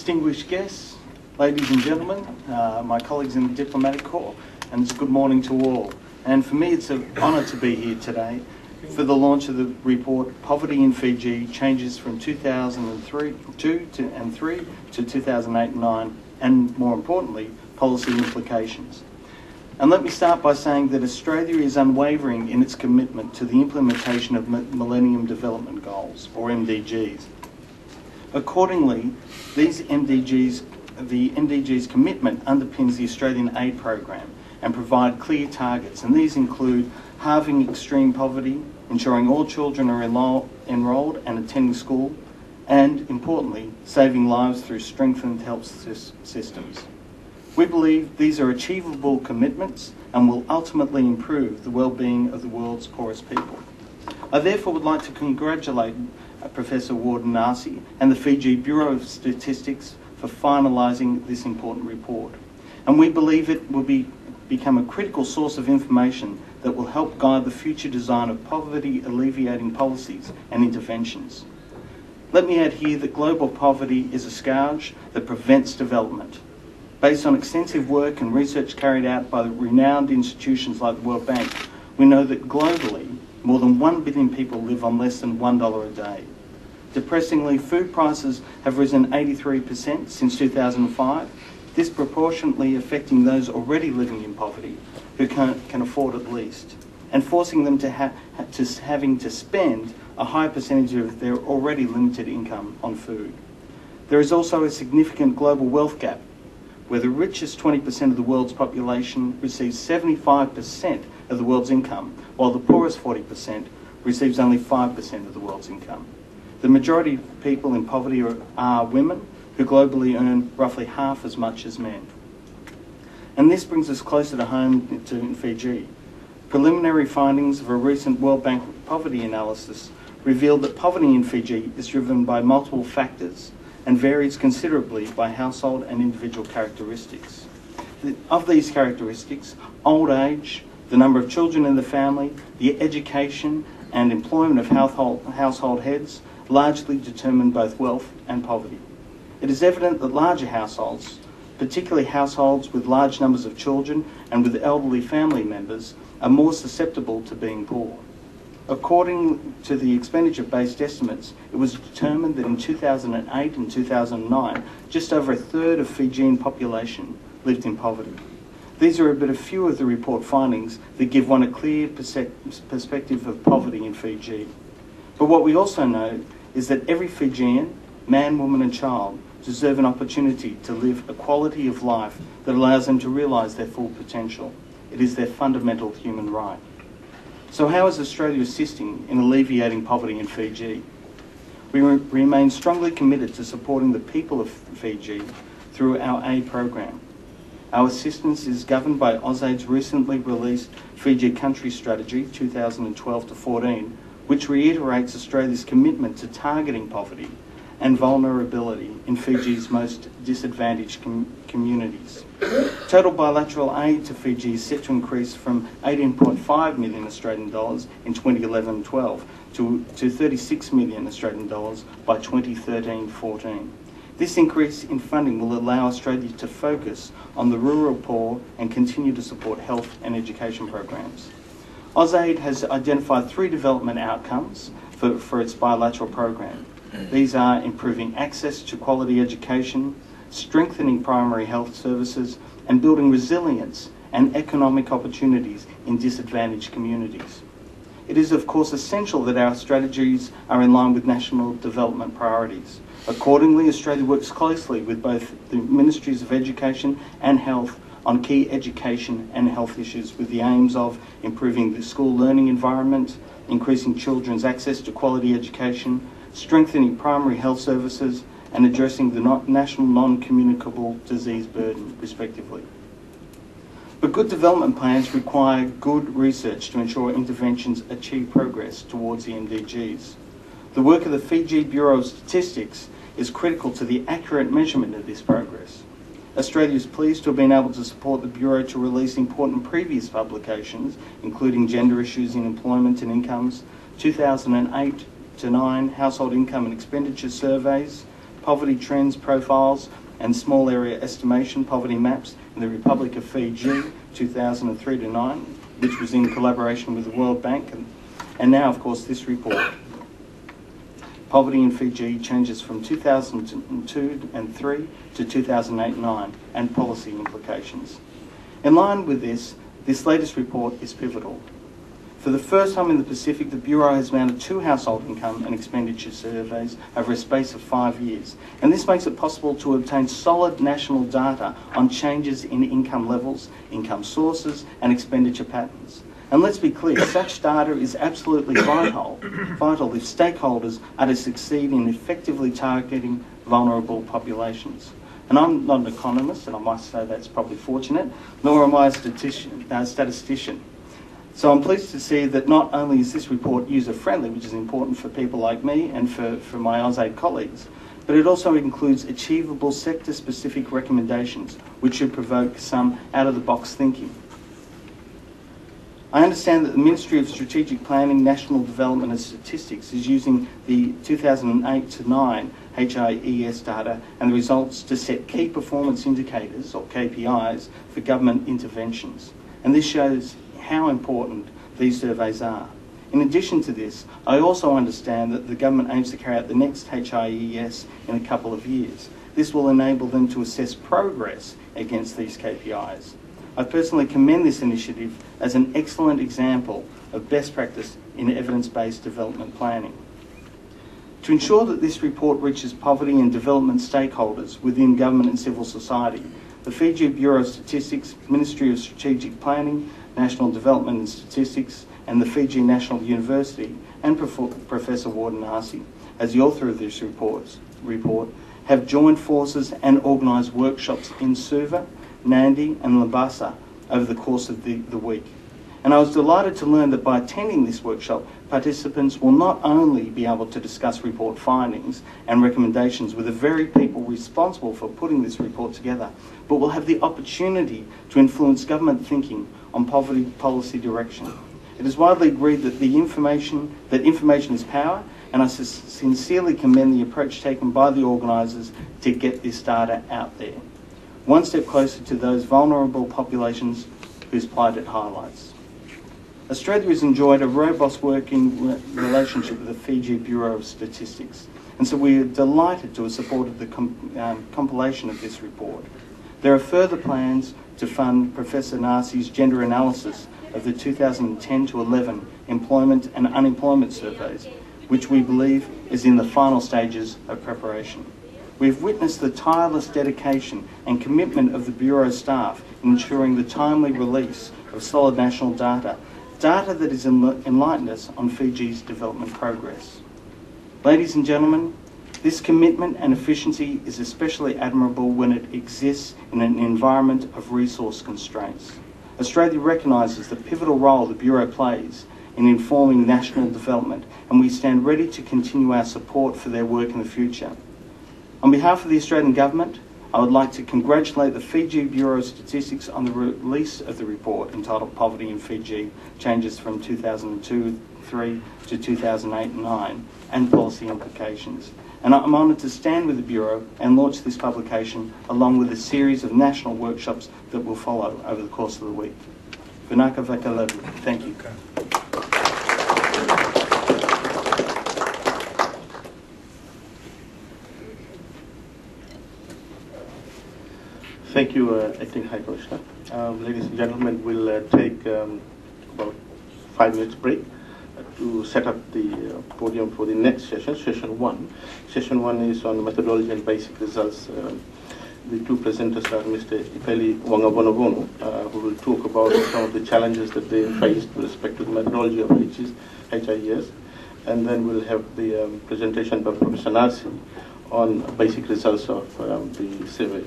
distinguished guests, ladies and gentlemen, my colleagues in the Diplomatic Corps, and it's a good morning to all. And for me, it's an honour to be here today for the launch of the report, Poverty in Fiji, Changes from 2003 to 2008 and 9, and more importantly, Policy Implications. And let me start by saying that Australia is unwavering in its commitment to the implementation of Millennium Development Goals, or MDGs. Accordingly, the MDG's commitment underpins the Australian aid program and provide clear targets, and these include halving extreme poverty, ensuring all children are enrolled and attending school, and importantly, saving lives through strengthened health systems. We believe these are achievable commitments and will ultimately improve the well-being of the world's poorest people. I therefore would like to congratulate Professor Warden-Narsi and the Fiji Bureau of Statistics for finalising this important report. And we believe it will become a critical source of information that will help guide the future design of poverty alleviating policies and interventions. Let me add here that global poverty is a scourge that prevents development. Based on extensive work and research carried out by renowned institutions like the World Bank, we know that globally, more than 1 billion people live on less than $1 a day. Depressingly, food prices have risen 83% since 2005, disproportionately affecting those already living in poverty who can afford it least, and forcing them to having to spend a high percentage of their already limited income on food. There is also a significant global wealth gap, where the richest 20% of the world's population receives 75% of the world's income, while the poorest 40% receives only 5% of the world's income. The majority of people in poverty are women, who globally earn roughly half as much as men. And this brings us closer to home to Fiji. Preliminary findings of a recent World Bank poverty analysis revealed that poverty in Fiji is driven by multiple factors and varies considerably by household and individual characteristics. Of these characteristics, old age, the number of children in the family, the education and employment of household heads largely determine both wealth and poverty. It is evident that larger households, particularly households with large numbers of children and with elderly family members, are more susceptible to being poor. According to the expenditure-based estimates, it was determined that in 2008 and 2009, just over a third of Fijian population lived in poverty. These are but a few of the report findings that give one a clear perspective of poverty in Fiji. But what we also know is that every Fijian, man, woman and child, deserve an opportunity to live a quality of life that allows them to realise their full potential. It is their fundamental human right. So how is Australia assisting in alleviating poverty in Fiji? We remain strongly committed to supporting the people of Fiji through our aid program. Our assistance is governed by AusAid's recently released Fiji Country Strategy 2012-14, which reiterates Australia's commitment to targeting poverty and vulnerability in Fiji's most disadvantaged communities. Total bilateral aid to Fiji is set to increase from 18.5 million Australian dollars in 2011-12 to 36 million Australian dollars by 2013-14. This increase in funding will allow Australia to focus on the rural poor and continue to support health and education programs. AusAid has identified 3 development outcomes for its bilateral program. These are improving access to quality education, strengthening primary health services, and building resilience and economic opportunities in disadvantaged communities. It is of course essential that our strategies are in line with national development priorities. Accordingly, Australia works closely with both the Ministries of Education and Health on key education and health issues with the aims of improving the school learning environment, increasing children's access to quality education, strengthening primary health services, and addressing the national non-communicable disease burden, respectively. But good development plans require good research to ensure interventions achieve progress towards the MDGs. The work of the Fiji Bureau of Statistics is critical to the accurate measurement of this progress. Australia is pleased to have been able to support the Bureau to release important previous publications, including Gender Issues in Employment and Incomes, 2008 to 9 Household Income and Expenditure Surveys, poverty trends, profiles, and small area estimation poverty maps in the Republic of Fiji 2003-9, which was in collaboration with the World Bank, and now, of course, this report. Poverty in Fiji changes from 2002 and 3 to 2008-9 and policy implications. In line with this latest report is pivotal. For the first time in the Pacific, the Bureau has mounted 2 household income and expenditure surveys over a space of 5 years. And this makes it possible to obtain solid national data on changes in income levels, income sources, and expenditure patterns. And let's be clear, such data is absolutely vital if stakeholders are to succeed in effectively targeting vulnerable populations. And I'm not an economist, and I must say that's probably fortunate, nor am I a statistician. So I'm pleased to see that not only is this report user-friendly, which is important for people like me and for my AusAid colleagues, but it also includes achievable sector-specific recommendations, which should provoke some out-of-the-box thinking. I understand that the Ministry of Strategic Planning, National Development and Statistics is using the 2008-9 HIES data and the results to set key performance indicators, or KPIs, for government interventions. And this shows how important these surveys are. In addition to this, I also understand that the government aims to carry out the next HIES in a couple of years. This will enable them to assess progress against these KPIs. I personally commend this initiative as an excellent example of best practice in evidence-based development planning. To ensure that this report reaches poverty and development stakeholders within government and civil society, the Fiji Bureau of Statistics, Ministry of Strategic Planning, National Development and Statistics, and the Fiji National University, and Professor Wardenasi, as the author of this report, have joined forces and organised workshops in Suva, Nandi and Labasa over the course of the week. And I was delighted to learn that by attending this workshop, participants will not only be able to discuss report findings and recommendations with the very people responsible for putting this report together, but will have the opportunity to influence government thinking on poverty policy direction. It is widely agreed that information is power, and I sincerely commend the approach taken by the organisers to get this data out there, one step closer to those vulnerable populations whose plight it highlights. Australia has enjoyed a robust working relationship with the Fiji Bureau of Statistics, and so we are delighted to have supported the compilation of this report. There are further plans to fund Professor Nasi's gender analysis of the 2010 to 11 employment and unemployment surveys, which we believe is in the final stages of preparation. We've witnessed the tireless dedication and commitment of the Bureau staff in ensuring the timely release of solid national data that has enlightened us on Fiji's development progress. Ladies and gentlemen, this commitment and efficiency is especially admirable when it exists in an environment of resource constraints. Australia recognises the pivotal role the Bureau plays in informing national development, and we stand ready to continue our support for their work in the future. On behalf of the Australian Government, I would like to congratulate the Fiji Bureau of Statistics on the release of the report entitled Poverty in Fiji, Changes from 2002-3 to 2008-9 and Policy Implications. And I'm honoured to stand with the Bureau and launch this publication along with a series of national workshops that will follow over the course of the week. Vinaka Vakalavu, thank you. Thank you, Acting High Commissioner. Ladies and gentlemen, we'll take about 5 minutes break to set up the podium for the next session, Session 1. Session 1 is on methodology and basic results. The two presenters are Mr. Ipeli Wangavonovono, who will talk about some of the challenges that they faced with respect to the methodology of HIES, and then we'll have the presentation by Professor Nasi on basic results of the survey.